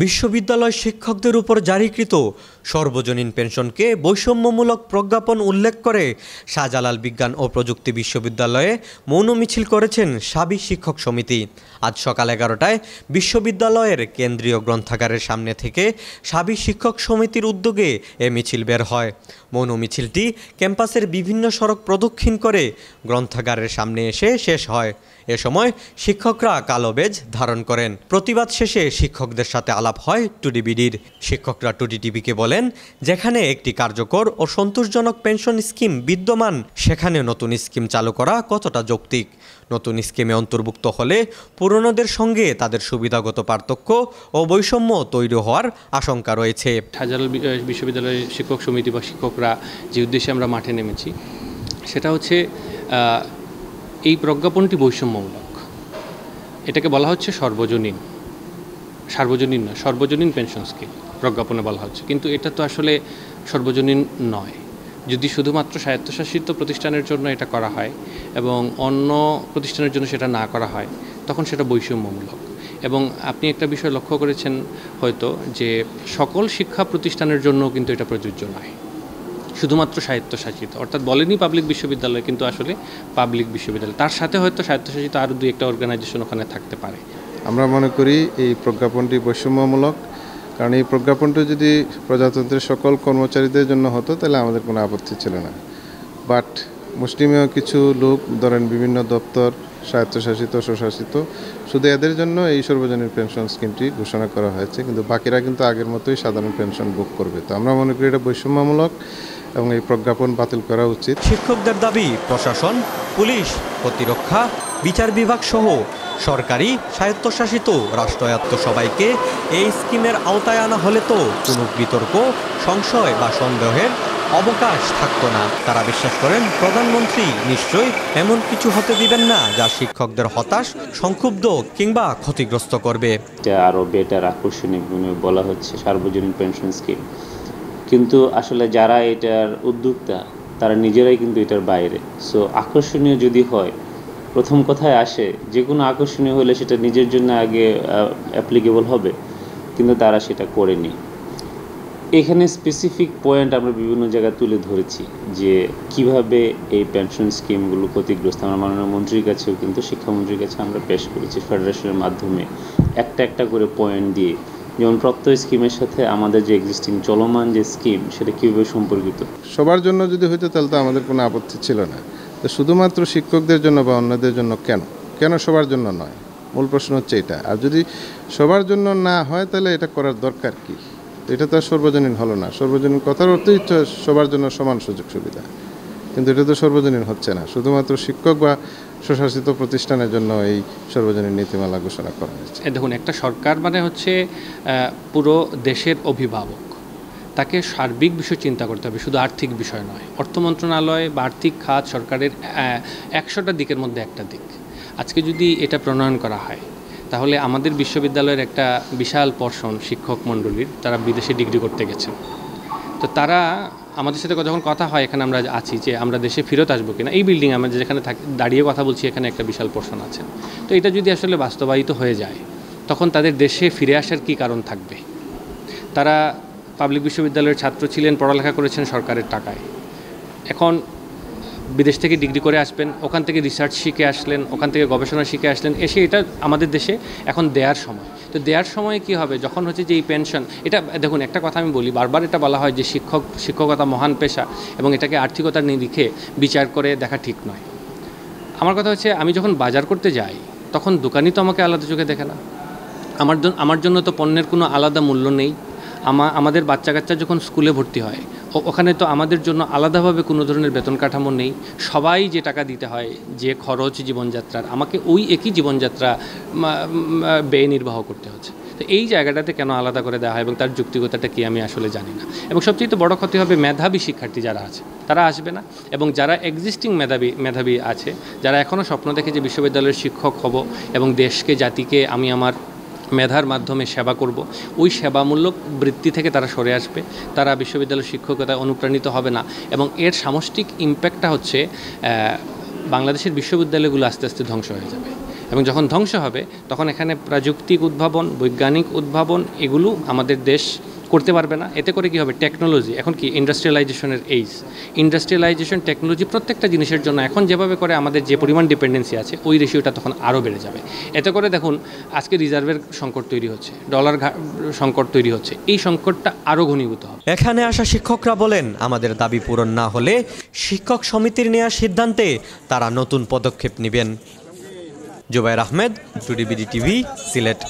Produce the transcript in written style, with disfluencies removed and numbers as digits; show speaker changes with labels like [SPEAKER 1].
[SPEAKER 1] বিশ্ববিদ্যালয় শিক্ষকদের উপর জারিকৃত সর্বজনীন পেনশনকে বৈষম্যমূলক প্রজ্ঞাপন উল্লেখ করে শাহজালাল বিজ্ঞান ও প্রযুক্তি বিশ্ববিদ্যালয়ে মৌন মিছিল করেছেন শাবি শিক্ষক সমিতি। আজ সকাল 11টায় বিশ্ববিদ্যালয়ের কেন্দ্রীয় গ্রন্থাগারের সামনে থেকে শাবি শিক্ষক সমিতির উদ্যোগে এ মিছিল বের হয়। মৌন মিছিলটি ক্যাম্পাসের বিভিন্ন সড়ক প্রদক্ষিণ করে গ্রন্থাগারের সামনে এসে শেষ হয়। এ সময় শিক্ষকরা কালো বেজ ধারণ করেন। প্রতিবাদ শেষে শিক্ষকদের সাথে আলাপ হয় টুডিবিডির। শিক্ষকরা টুডি টিভিকে বলেন, যেখানে একটি কার্যকর ও সন্তোষজনক পেনশন স্কিম বিদ্যমান, সেখানে নতুন স্কিম চালু করা কতটা যৌক্তিক? নতুন স্কিমে অন্তর্ভুক্ত হলে পুরনোদের সঙ্গে তাদের সুবিধাগত পার্থক্য ও বৈষম্য তৈরি হওয়ার আশঙ্কা রয়েছে।
[SPEAKER 2] শাহজালাল বিশ্ববিদ্যালয়ের শিক্ষক সমিতি বা শিক্ষকরা যে উদ্দেশ্যে আমরা মাঠে নেমেছি সেটা হচ্ছে এই প্রজ্ঞাপনটি বৈষম্যমূলক। এটাকে বলা হচ্ছে সর্বজনীন পেনশন স্কিম প্রজ্ঞাপনে বলা হচ্ছে, কিন্তু এটা তো আসলে সর্বজনীন নয়। যদি শুধুমাত্র স্বায়ত্তশাসিত প্রতিষ্ঠানের জন্য এটা করা হয় এবং অন্য প্রতিষ্ঠানের জন্য সেটা না করা হয়, তখন সেটা বৈষম্যমূলক। এবং আপনি একটা বিষয় লক্ষ্য করেছেন হয়তো, যে সকল শিক্ষা প্রতিষ্ঠানের জন্য কিন্তু এটা প্রযোজ্য নয়, শুধুমাত্র স্বায়ত্তশাসিত, অর্থাৎ বলেনি পাবলিক বিশ্ববিদ্যালয়, কিন্তু আসলে পাবলিক বিশ্ববিদ্যালয়, তার সাথে হয়তো স্বায়ত্তশাসিত আরও দুই একটা অর্গানাইজেশন ওখানে থাকতে পারে।
[SPEAKER 3] আমরা মনে করি এই প্রজ্ঞাপনটি বৈষম্যমূলক, কারণ এই প্রজ্ঞাপনটি যদি প্রজাতন্ত্রের সকল কর্মচারীদের জন্য হতো তাহলে আমাদের কোনো আপত্তি ছিল না। বাট মুসলিমীয় কিছু লোক, ধরেন বিভিন্ন দপ্তর, স্বায়ত্তশাসিত, স্বশাসিত, শুধু এদের জন্য এই সর্বজনীন পেনশন স্কিমটি ঘোষণা করা হয়েছে, কিন্তু বাকিরা কিন্তু আগের মতোই সাধারণ পেনশন ভোগ করবে। তো আমরা মনে করি এটা বৈষম্যমূলক এবং এই প্রজ্ঞাপন বাতিল করা উচিত।
[SPEAKER 1] শিক্ষকদের দাবি, প্রশাসন, পুলিশ, প্রতিরক্ষা, বিচার বিভাগ সহ সরকারি, স্বায়ত্তশাসিত, রাষ্ট্রায়ত্ত সবাইকে এই স্কিমের আওতায় আনা হলে তো কোনো বিতর্ক, সংশয় বা সন্দেহের অবকাশ থাকতো না। তারা বিশ্বাস করেন প্রধানমন্ত্রী নিশ্চয়ই এমন কিছু হতে দিবেন না যা শিক্ষকদের হতাশ, সংক্ষুব্ধ কিংবা ক্ষতিগ্রস্ত করবে।
[SPEAKER 4] এটা আরও বেটার, আকর্ষণীয় বলা হচ্ছে সার্বজনীন পেনশন স্কিম, কিন্তু আসলে যারা এটার উদ্যোক্তা তারা নিজেরাই কিন্তু এটার বাইরে। সো আকর্ষণীয় যদি হয়, প্রথম কথায় আসে, যে কোনো আকর্ষণীয় হলে সেটা নিজের জন্য আগে অ্যাপ্লিকেবল হবে, কিন্তু তারা সেটা করেনি। এখানে স্পেসিফিক পয়েন্ট আমরা বিভিন্ন জায়গায় তুলে ধরেছি যে কিভাবে এই পেনশন স্কিমগুলো ক্ষতিগ্রস্ত। আমরা মাননীয় মন্ত্রীর কাছেও, কিন্তু শিক্ষামন্ত্রীর কাছে আমরা পেশ করেছি ফেডারেশনের মাধ্যমে একটা করে পয়েন্ট দিয়ে, যেমন প্রত্যয় স্কিমের সাথে আমাদের যে এক্সিস্টিং চলমান যে স্কিম সেটা কীভাবে সম্পর্কিত।
[SPEAKER 3] সবার জন্য যদি হইতো তাহলে তো আমাদের কোনো আপত্তি ছিল না। তো শুধুমাত্র শিক্ষকদের জন্য বা অন্যদের জন্য কেন সবার জন্য নয়? মূল প্রশ্ন হচ্ছে এটা। আর যদি সবার জন্য না হয় তাহলে এটা করার দরকার কি? এটা তো আর সর্বজনীন হলো না। সর্বজনীন কথার অর্থই তো সবার জন্য সমান সুযোগ সুবিধা, কিন্তু এটা তো সর্বজনীন হচ্ছে না। শুধুমাত্র শিক্ষক বা স্বশাসিত প্রতিষ্ঠানের জন্য এই সর্বজনীন নীতিমালা ঘোষণা করা হয়েছে।
[SPEAKER 2] দেখুন, একটা সরকার মানে হচ্ছে পুরো দেশের অভিভাবক, তাকে সার্বিক বিষয় চিন্তা করতে হবে, শুধু আর্থিক বিষয় নয়। অর্থ মন্ত্রণালয় বা আর্থিক খাত সরকারের 100টা দিকের মধ্যে একটা দিক। আজকে যদি এটা প্রণয়ন করা হয়, তাহলে আমাদের বিশ্ববিদ্যালয়ের একটা বিশাল পর্ষণ শিক্ষক মণ্ডলীর, তারা বিদেশে ডিগ্রি করতে গেছেন। তো তারা আমাদের সাথে যখন কথা হয়, এখানে আমরা আছি যে আমরা দেশে ফেরত আসবো কিনা, এই বিল্ডিং আমরা যেখানে দাঁড়িয়ে কথা বলছি, এখানে একটা বিশাল পোর্শন আছে। তো এটা যদি আসলে বাস্তবায়িত হয়ে যায়, তখন তাদের দেশে ফিরে আসার কী কারণ থাকবে? তারা পাবলিক বিশ্ববিদ্যালয়ের ছাত্র ছিলেন, পড়ালেখা করেছেন সরকারের টাকায়, এখন বিদেশ থেকে ডিগ্রি করে আসবেন, ওখান থেকে রিসার্চ শিখে আসলেন, ওখান থেকে গবেষণা শিখে আসলেন, এসে এটা আমাদের দেশে এখন দেওয়ার সময়। তো দেওয়ার সময় কি হবে? যখন হচ্ছে যে এই পেনশন, এটা দেখুন, একটা কথা আমি বলি, বারবার এটা বলা হয় যে শিক্ষকতা মহান পেশা এবং এটাকে আর্থিকতার নিরিখে বিচার করে দেখা ঠিক নয়। আমার কথা হচ্ছে, আমি যখন বাজার করতে যাই, তখন দোকানি তো আমাকে আলাদা চোখে দেখে না। আমার জন্য তো পণ্যের কোনো আলাদা মূল্য নেই। আমাদের বাচ্চা কাচ্চা যখন স্কুলে ভর্তি হয়, ওখানে তো আমাদের জন্য আলাদাভাবে কোনো ধরনের বেতন কাঠামো নেই। সবাই যে টাকা দিতে হয়, যে খরচ জীবনযাত্রার, আমাকে ওই একই জীবনযাত্রা ব্যয় নির্বাহ করতে হচ্ছে। তো এই জায়গাটাতে কেন আলাদা করে দেওয়া হয় এবং তার যৌক্তিকতাটা কি, আমি আসলে জানি না। এবং সবচেয়ে বড় ক্ষতি হবে মেধাবী শিক্ষার্থী যারা আছে, তারা আসবে না। এবং যারা এক্সিস্টিং মেধাবী আছে, যারা এখনও স্বপ্ন দেখে যে বিশ্ববিদ্যালয়ের শিক্ষক হব এবং দেশকে, জাতিকে আমি আমার মেধার মাধ্যমে সেবা করব, ওই সেবামূলক বৃত্তি থেকে তারা সরে আসবে। তারা বিশ্ববিদ্যালয়ের শিক্ষকতায় অনুপ্রাণিত হবে না। এবং এর সামষ্টিক ইম্প্যাক্টটা হচ্ছে বাংলাদেশের বিশ্ববিদ্যালয়গুলো আস্তে আস্তে ধ্বংস হয়ে যাবে। এবং যখন ধ্বংস হবে তখন এখানে প্রযুক্তিক উদ্ভাবন, বৈজ্ঞানিক উদ্ভাবন এগুলো আমাদের দেশ করতে পারবে না। এতে করে কি হবে, টেকনোলজি এখন কি ইন্ডাস্ট্রিয়ালাইজেশনের এইজ, ইন্ডাস্ট্রিয়ালাইজেশন টেকনোলজি প্রত্যেকটা জিনিসের জন্য এখন যেভাবে করে আমাদের যে পরিমাণ ডিপেন্ডেন্সি আছে ওই রেশিওটা তখন আরও বেড়ে যাবে। এতে করে দেখুন আজকে রিজার্ভের সংকট তৈরি হচ্ছে, ডলার সংকট তৈরি হচ্ছে, এই সংকটটা আরও ঘনীভূত হবে।
[SPEAKER 1] এখানে আসা শিক্ষকরা বলেন, আমাদের দাবি পূরণ না হলে শিক্ষক সমিতির নেওয়া সিদ্ধান্তে তারা নতুন পদক্ষেপ নেবেন। জুবায়ের আহমেদ, টুডিবিডি টিভি, সিলেট।